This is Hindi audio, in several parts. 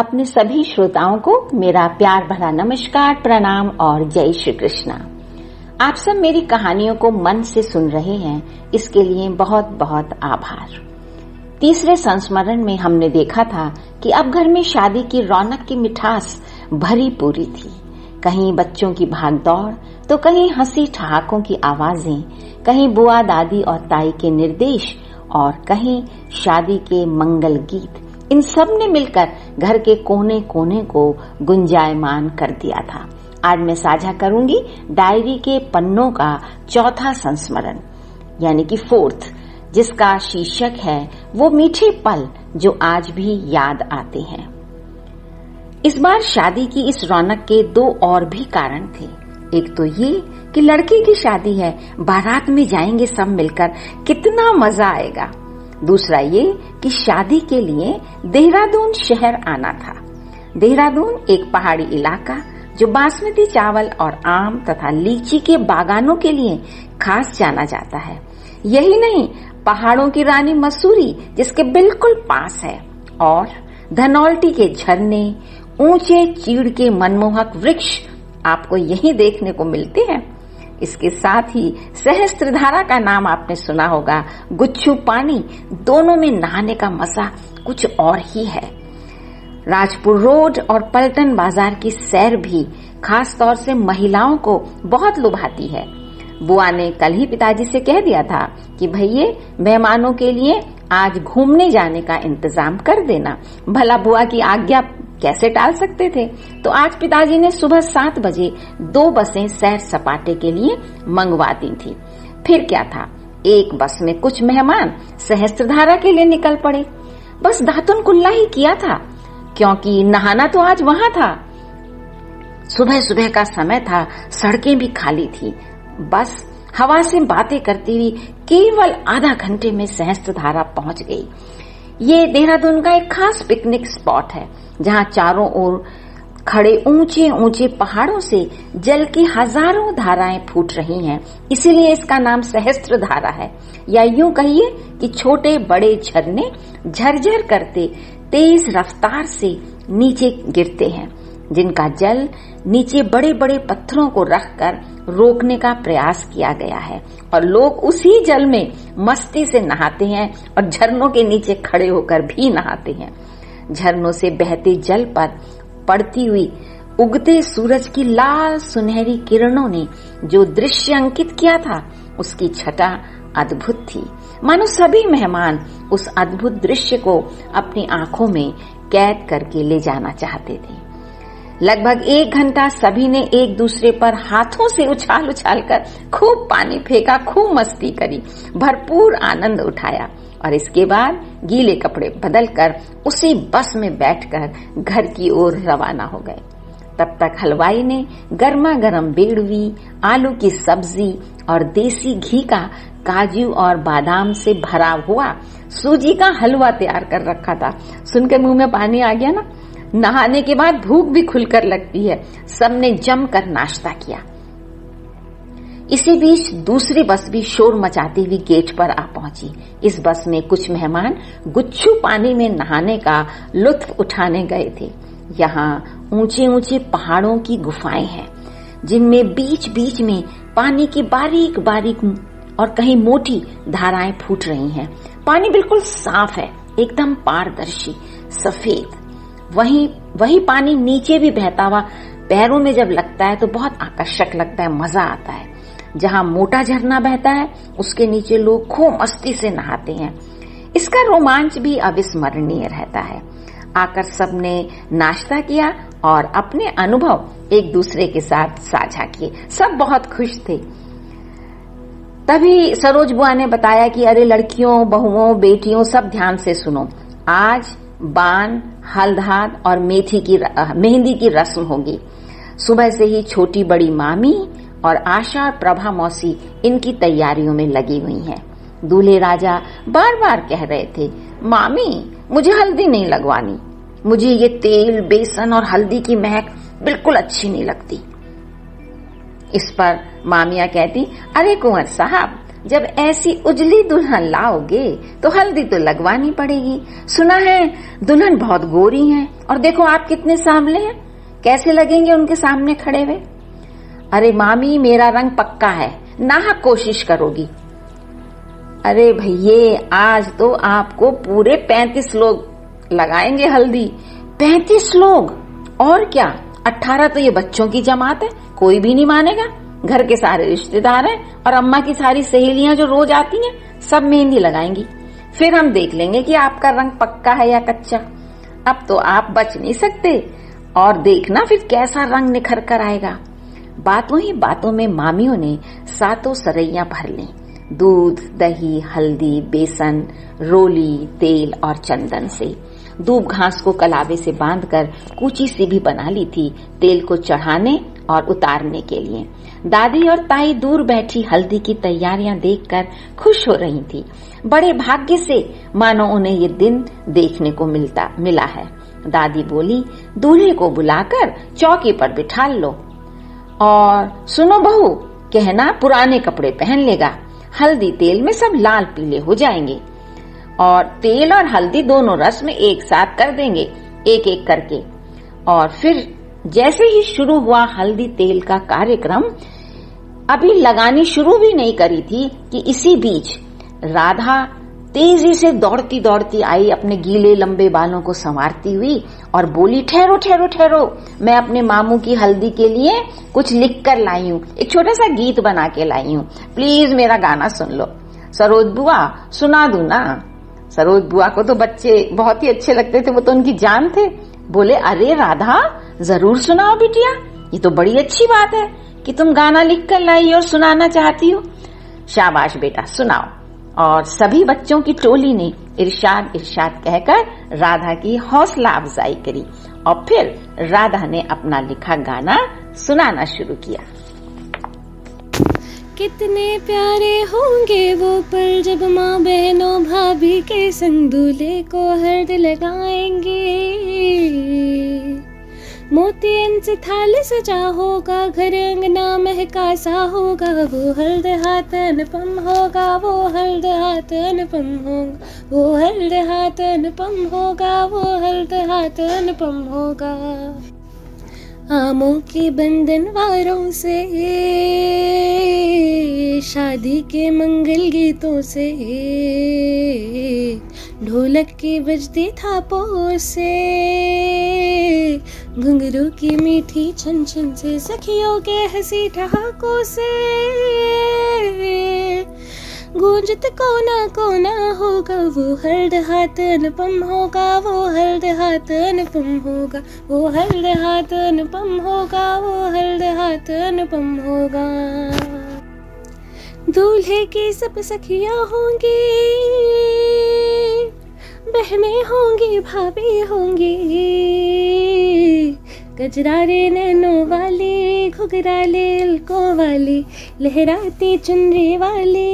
अपने सभी श्रोताओं को मेरा प्यार भरा नमस्कार, प्रणाम और जय श्री कृष्णा। आप सब मेरी कहानियों को मन से सुन रहे हैं, इसके लिए बहुत बहुत आभार। तीसरे संस्मरण में हमने देखा था कि अब घर में शादी की रौनक की मिठास भरी पूरी थी। कहीं बच्चों की भागदौड़, तो कहीं हंसी ठहाकों की आवाजें, कहीं बुआ दादी और ताई के निर्देश और कहीं शादी के मंगल गीत। इन सब ने मिलकर घर के कोने कोने को गुंजायमान कर दिया था। आज मैं साझा करूंगी डायरी के पन्नों का चौथा संस्मरण यानी कि फोर्थ, जिसका शीर्षक है वो मीठे पल जो आज भी याद आते हैं। इस बार शादी की इस रौनक के दो और भी कारण थे। एक तो ये कि लड़के की शादी है, बारात में जाएंगे सब मिलकर, कितना मजा आएगा। दूसरा ये कि शादी के लिए देहरादून शहर आना था। देहरादून एक पहाड़ी इलाका जो बासमती चावल और आम तथा लीची के बागानों के लिए खास जाना जाता है। यही नहीं, पहाड़ों की रानी मसूरी जिसके बिल्कुल पास है, और धनौल्टी के झरने, ऊंचे चीड़ के मनमोहक वृक्ष आपको यहीं देखने को मिलते हैं। इसके साथ ही सहस्त्रधारा का नाम आपने सुना होगा। गुच्छू पानी, दोनों में नहाने का मजा कुछ और ही है। राजपुर रोड और पलटन बाजार की सैर भी खास तौर से महिलाओं को बहुत लुभाती है। बुआ ने कल ही पिताजी से कह दिया था कि भैया मेहमानों के लिए आज घूमने जाने का इंतजाम कर देना। भला बुआ की आज्ञा कैसे टाल सकते थे। तो आज पिताजी ने सुबह 7 बजे 2 बसें सैर सपाटे के लिए मंगवा दी थी। फिर क्या था, एक बस में कुछ मेहमान सहस्त्रधारा के लिए निकल पड़े। बस दातुन कुल्ला ही किया था, क्योंकि नहाना तो आज वहां था। सुबह सुबह का समय था, सड़कें भी खाली थी। बस हवा से बातें करती हुई केवल आधा घंटे में सहस्त्रधारा पहुंच गई। ये देहरादून का एक खास पिकनिक स्पॉट है, जहां चारों ओर खड़े ऊंचे ऊंचे पहाड़ों से जल की हजारों धाराएं फूट रही हैं। इसीलिए इसका नाम सहस्त्रधारा है। या यूं कहिए कि छोटे बड़े झरने झरझर करते तेज रफ्तार से नीचे गिरते हैं, जिनका जल नीचे बड़े बड़े पत्थरों को रखकर रोकने का प्रयास किया गया है, और लोग उसी जल में मस्ती से नहाते हैं और झरनों के नीचे खड़े होकर भी नहाते हैं। झरनों से बहते जल पर पड़ती हुई उगते सूरज की लाल सुनहरी किरणों ने जो दृश्य अंकित किया था, उसकी छटा अद्भुत थी। मानो सभी मेहमान उस अद्भुत दृश्य को अपनी आंखों में कैद करके ले जाना चाहते थे। लगभग 1 घंटा सभी ने एक दूसरे पर हाथों से उछाल उछाल कर खूब पानी फेंका, खूब मस्ती करी, भरपूर आनंद उठाया, और इसके बाद गीले कपड़े बदलकर उसी बस में बैठकर घर की ओर रवाना हो गए। तब तक हलवाई ने गर्मा गर्म बेड़वी, आलू की सब्जी और देसी घी का काजू और बादाम से भरा हुआ सूजी का हलवा तैयार कर रखा था। सुनकर मुंह में पानी आ गया ना। नहाने के बाद भूख भी खुलकर लगती है। सबने जमकर नाश्ता किया। इसी बीच दूसरी बस भी शोर मचाती हुई गेट पर आ पहुंची। इस बस में कुछ मेहमान गुच्छू पानी में नहाने का लुत्फ उठाने गए थे। यहाँ ऊंचे ऊंचे पहाड़ों की गुफाएं हैं, जिनमें बीच बीच में पानी की बारीक बारीक और कहीं मोटी धाराएं फूट रही हैं। पानी बिल्कुल साफ है, एकदम पारदर्शी सफेद। वही पानी नीचे भी बहता हुआ पैरों में जब लगता है तो बहुत आकर्षक लगता है, मजा आता है। जहाँ मोटा झरना बहता है, उसके नीचे लोग खूब मस्ती से नहाते हैं। इसका रोमांच भी अविस्मरणीय रहता है। आकर सबने नाश्ता किया और अपने अनुभव एक दूसरे के साथ साझा किए। सब बहुत खुश थे। तभी सरोज बुआ ने बताया कि अरे लड़कियों, बहुओं, बेटियों, सब ध्यान से सुनो। आज बान, हल्दहाद और मेहंदी की रस्म होगी। सुबह से ही छोटी बड़ी मामी और आशा और प्रभा मौसी इनकी तैयारियों में लगी हुई हैं। दूल्हे राजा बार बार कह रहे थे, मामी मुझे हल्दी नहीं लगवानी, मुझे ये तेल, बेसन और हल्दी की महक बिल्कुल अच्छी नहीं लगती। इस पर मामिया कहती, अरे कुंवर साहब, जब ऐसी उजली दुल्हन लाओगे तो हल्दी तो लगवानी पड़ेगी। सुना है दुल्हन बहुत गोरी है, और देखो आप कितने सांवले हैं, कैसे लगेंगे उनके सामने खड़े हुए। अरे मामी मेरा रंग पक्का है, नाहक कोशिश करोगी। अरे भैये आज तो आपको पूरे 35 लोग लगाएंगे हल्दी। 35 लोग, और क्या, 18 तो ये बच्चों की जमात है, कोई भी नहीं मानेगा। घर के सारे रिश्तेदार हैं और अम्मा की सारी सहेलियां जो रोज आती हैं, सब मेहंदी लगाएंगी। फिर हम देख लेंगे कि आपका रंग पक्का है या कच्चा। अब तो आप बच नहीं सकते, और देखना फिर कैसा रंग निखर कर आएगा। बातों ही बातों में मामियों ने 7 सरैया भर ली। दूध, दही, हल्दी, बेसन, रोली, तेल और चंदन से। दूब घास को कलावे से बांधकर कूची सी भी बना ली थी, तेल को चढ़ाने और उतारने के लिए। दादी और ताई दूर बैठी हल्दी की तैयारियां देखकर खुश हो रही थी। बड़े भाग्य से मानो उन्हें ये दिन देखने को मिला है। दादी बोली, दूल्हे को बुलाकर चौकी पर बिठा लो, और सुनो बहू, कहना पुराने कपड़े पहन लेगा। हल्दी तेल में सब लाल पीले हो जाएंगे, और तेल और हल्दी दोनों रस्म एक साथ कर देंगे, एक एक करके। और फिर जैसे ही शुरू हुआ हल्दी तेल का कार्यक्रम, अभी लगानी शुरू भी नहीं करी थी कि इसी बीच राधा तेजी से दौड़ती दौड़ती आई, अपने गीले लंबे बालों को संवारती हुई, और बोली, ठहरो ठहरो ठहरो, मैं अपने मामू की हल्दी के लिए कुछ लिख कर लाई हूँ, एक छोटा सा गीत बना के लाई हूँ, प्लीज मेरा गाना सुन लो। सरोज बुआ सुना दू ना। सरोज बुआ को तो बच्चे बहुत ही अच्छे लगते थे, वो तो उनकी जान थे। बोले, अरे राधा जरूर सुनाओ बिटिया, ये तो बड़ी अच्छी बात है कि तुम गाना लिख कर लाई और सुनाना चाहती हो। शाबाश बेटा सुनाओ। और सभी बच्चों की टोली ने इरशाद इरशाद कहकर राधा की हौसला अफजाई करी, और फिर राधा ने अपना लिखा गाना सुनाना शुरू किया। कितने प्यारे होंगे वो पल जब माँ बहनों भाभी के संग दूल्हे को हल्दी लगाएंगे। मोतियन से थाल सजा होगा, घर अंगना महका सा होगा, वो हल्द हाथ अनुपम होगा, वो हल्द हाथ अनुपम होगा, वो हल्द हाथ अनुपम होगा, वो हल्द हाथ अनुपम होगा। आमों के बंधन वारों से, शादी के मंगल गीतों से, ढोलक की बजती थापों से, घुंघरू की मीठी छन छन से, सखियों के हंसी ठहाकों से, गूंजत कोना कोना होगा, वो हल्द हाथ अनुपम होगा, वो हल्द हाथ अनुपम होगा, वो हल्द हाथ अनुपम होगा, वो हल्द हाथ अनुपम होगा। दूल्हे की सब सखियां होंगी, बहनें होंगी, भाभी होंगी, गजरारे नैनों वाली, घुघराले इल्कों वाली, लहराती चुनरी वाली,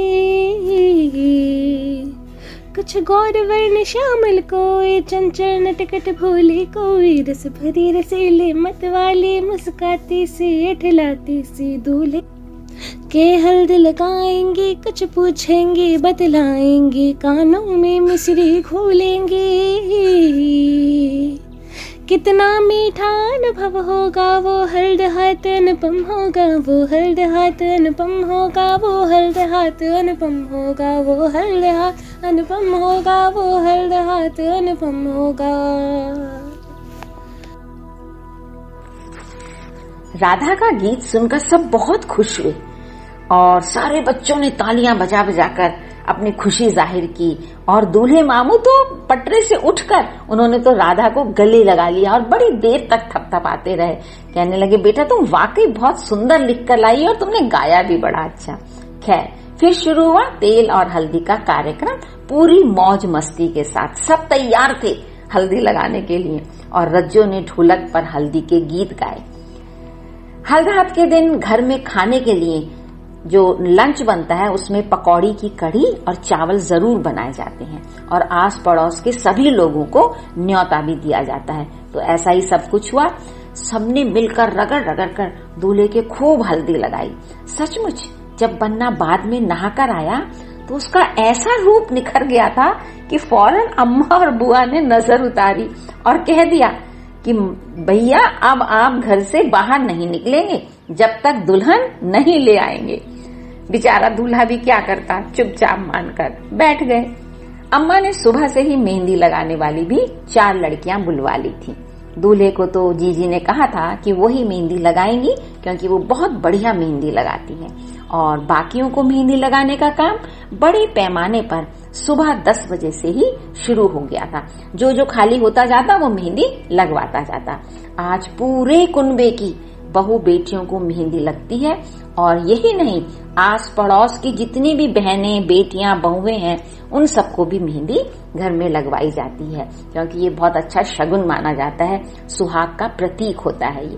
कुछ गौर वर्ण श्यामल कोई, चंचल नटखट भोली कोई, रस भरी रसीली मत वाली, मुस्काती सी इठलाती सी दूल्हे के हल्द लगाएंगे, कुछ पूछेंगे बतलाएंगे, कानों में मिश्री घोलेंगे। कितना मीठा अनुभव होगा, वो हल्द हाथ अनुपम होगा, वो हल्द हाथ अनुपम होगा, वो हल्द हाथ अनुपम होगा, वो हल्द हाथ अनुपम होगा, वो हल्द हाथ अनुपम होगा। राधा का गीत सुनकर सब बहुत खुश हुए, और सारे बच्चों ने तालियां बजा बजाकर अपनी खुशी जाहिर की, और दूल्हे मामू तो पटरे से उठकर उन्होंने तो राधा को गले लगा लिया और बड़ी देर तक थपथपाते रहे। कहने लगे, बेटा तुम वाकई बहुत सुंदर लिख कर लाई और तुमने गाया भी बड़ा अच्छा। खैर फिर शुरू हुआ तेल और हल्दी का कार्यक्रम, पूरी मौज मस्ती के साथ। सब तैयार थे हल्दी लगाने के लिए, और रज्जों ने ढोलक पर हल्दी के गीत गाए। हल्दहात के दिन घर में खाने के लिए जो लंच बनता है उसमें पकौड़ी की कढ़ी और चावल जरूर बनाए जाते हैं, और आस पड़ोस के सभी लोगों को न्योता भी दिया जाता है। तो ऐसा ही सब कुछ हुआ। सबने मिलकर रगड़ रगड़ कर दूल्हे के खूब हल्दी लगाई। सचमुच जब बन्ना बाद में नहाकर आया तो उसका ऐसा रूप निखर गया था कि फौरन अम्मा और बुआ ने नजर उतारी और कह दिया कि भैया अब आप घर से बाहर नहीं निकलेंगे जब तक दुल्हन नहीं ले आएंगे। बेचारा दूल्हा भी क्या करता, चुपचाप मानकर बैठ गए। अम्मा ने सुबह से ही मेहंदी लगाने वाली भी 4 लड़कियां बुलवा ली थी। दूल्हे को तो जीजी ने कहा था कि वही मेहंदी लगाएंगी क्योंकि वो बहुत बढ़िया मेहंदी लगाती है, और बाकियों को मेहंदी लगाने का काम बड़े पैमाने पर सुबह 10 बजे से ही शुरू हो गया था। जो जो खाली होता जाता वो मेहंदी लगवाता जाता। आज पूरे कुनबे की बहू बेटियों को मेहंदी लगती है, और यही नहीं, आस पड़ोस की जितनी भी बहनें, बेटियां, बहुएं हैं, उन सबको भी मेहंदी घर में लगवाई जाती है, क्योंकि ये बहुत अच्छा शगुन माना जाता है, सुहाग का प्रतीक होता है ये।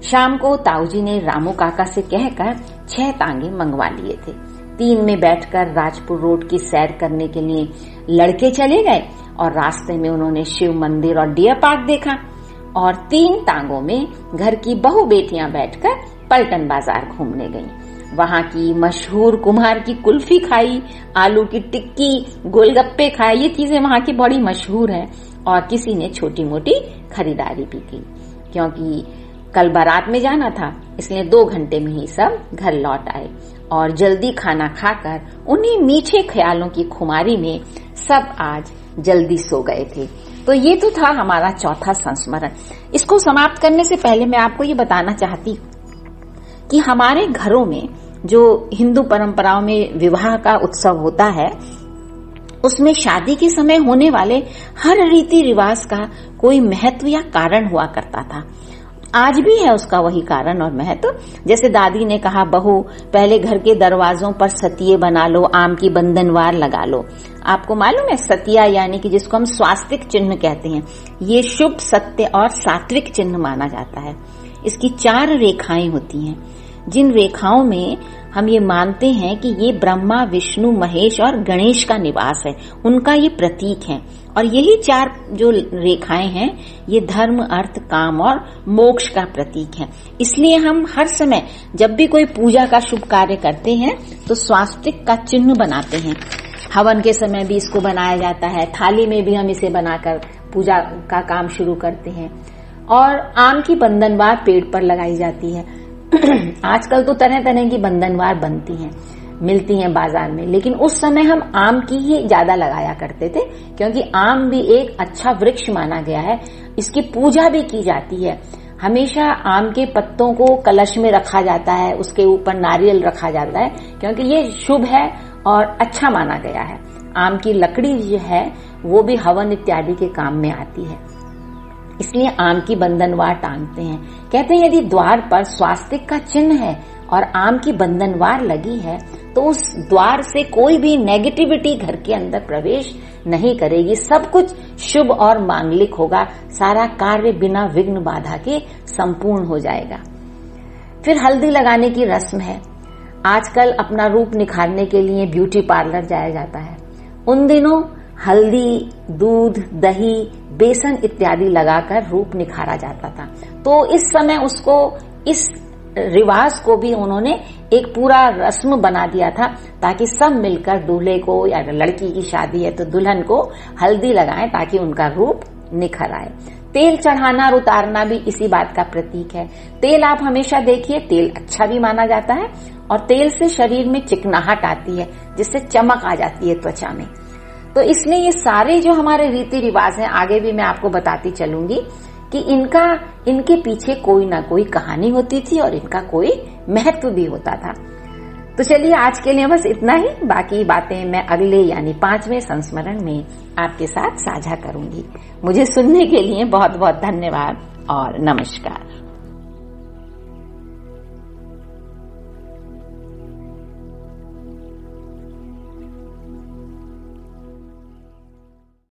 शाम को ताऊजी ने रामू काका से कहकर 6 तांगे मंगवा लिए थे। 3 में बैठकर राजपुर रोड की सैर करने के लिए लड़के चले गए, और रास्ते में उन्होंने शिव मंदिर और डियर पार्क देखा, और 3 तांगों में घर की बहू बेटियां बैठकर पलटन बाजार घूमने गईं। वहां की मशहूर कुम्हार की कुल्फी खाई, आलू की टिक्की, गोलगप्पे खाए, ये चीजें वहां की बड़ी मशहूर हैं। और किसी ने छोटी मोटी खरीदारी भी की, क्योंकि कल बारात में जाना था, इसलिए 2 घंटे में ही सब घर लौट आए, और जल्दी खाना खाकर उन्हीं मीठे ख्यालों की खुमारी में सब आज जल्दी सो गए थे। तो ये तो था हमारा चौथा संस्मरण। इसको समाप्त करने से पहले मैं आपको ये बताना चाहती कि हमारे घरों में जो हिंदू परंपराओं में विवाह का उत्सव होता है, उसमें शादी के समय होने वाले हर रीति रिवाज का कोई महत्व या कारण हुआ करता था। आज भी है उसका वही कारण और महत्व। जैसे दादी ने कहा, बहू पहले घर के दरवाजों पर सतिये बना लो, आम की बंधनवार लगा लो। आपको मालूम है सतिया यानी कि जिसको हम स्वास्तिक चिन्ह कहते हैं, ये शुभ, सत्य और सात्विक चिन्ह माना जाता है। इसकी 4 रेखाएं होती हैं, जिन रेखाओं में हम ये मानते हैं कि ये ब्रह्मा, विष्णु, महेश और गणेश का निवास है, उनका ये प्रतीक है। और यही 4 जो रेखाएं हैं, ये धर्म, अर्थ, काम और मोक्ष का प्रतीक है। इसलिए हम हर समय जब भी कोई पूजा का शुभ कार्य करते हैं तो स्वास्तिक का चिन्ह बनाते हैं। हवन के समय भी इसको बनाया जाता है, थाली में भी हम इसे बनाकर पूजा का काम शुरू करते हैं। और आम की बंधनवार पेड़ पर लगाई जाती है। आजकल तो तरह तरह की बंधनवार बनती हैं, मिलती हैं बाजार में, लेकिन उस समय हम आम की ही ज्यादा लगाया करते थे, क्योंकि आम भी एक अच्छा वृक्ष माना गया है। इसकी पूजा भी की जाती है। हमेशा आम के पत्तों को कलश में रखा जाता है, उसके ऊपर नारियल रखा जाता है, क्योंकि ये शुभ है और अच्छा माना गया है। आम की लकड़ी जो है वो भी हवन इत्यादि के काम में आती है, इसलिए आम की बंधनवार टांगते हैं। कहते हैं यदि द्वार पर स्वास्तिक का चिन्ह है और आम की बंधनवार लगी है तो उस द्वार से कोई भी नेगेटिविटी घर के अंदर प्रवेश नहीं करेगी, सब कुछ शुभ और मांगलिक होगा, सारा कार्य बिना विघ्न बाधा के संपूर्ण हो जाएगा। फिर हल्दी लगाने की रस्म है। आजकल अपना रूप निखारने के लिए ब्यूटी पार्लर जाया जाता है। उन दिनों हल्दी, दूध, दही, बेसन इत्यादि लगाकर रूप निखारा जाता था। तो इस समय उसको, इस रिवाज को भी उन्होंने एक पूरा रस्म बना दिया था, ताकि सब मिलकर दूल्हे को, या लड़की की शादी है तो दुल्हन को हल्दी लगाएं ताकि उनका रूप निखर आए। तेल चढ़ाना और उतारना भी इसी बात का प्रतीक है। तेल आप हमेशा देखिए, तेल अच्छा भी माना जाता है, और तेल से शरीर में चिकनाहट आती है, जिससे चमक आ जाती है त्वचा में। तो इसलिए ये सारे जो हमारे रीति रिवाज हैं, आगे भी मैं आपको बताती चलूंगी कि इनके पीछे कोई ना कोई कहानी होती थी और इनका कोई महत्व भी होता था। तो चलिए आज के लिए बस इतना ही। बाकी बातें मैं अगले यानी 5वें संस्मरण में आपके साथ साझा करूंगी। मुझे सुनने के लिए बहुत बहुत धन्यवाद और नमस्कार।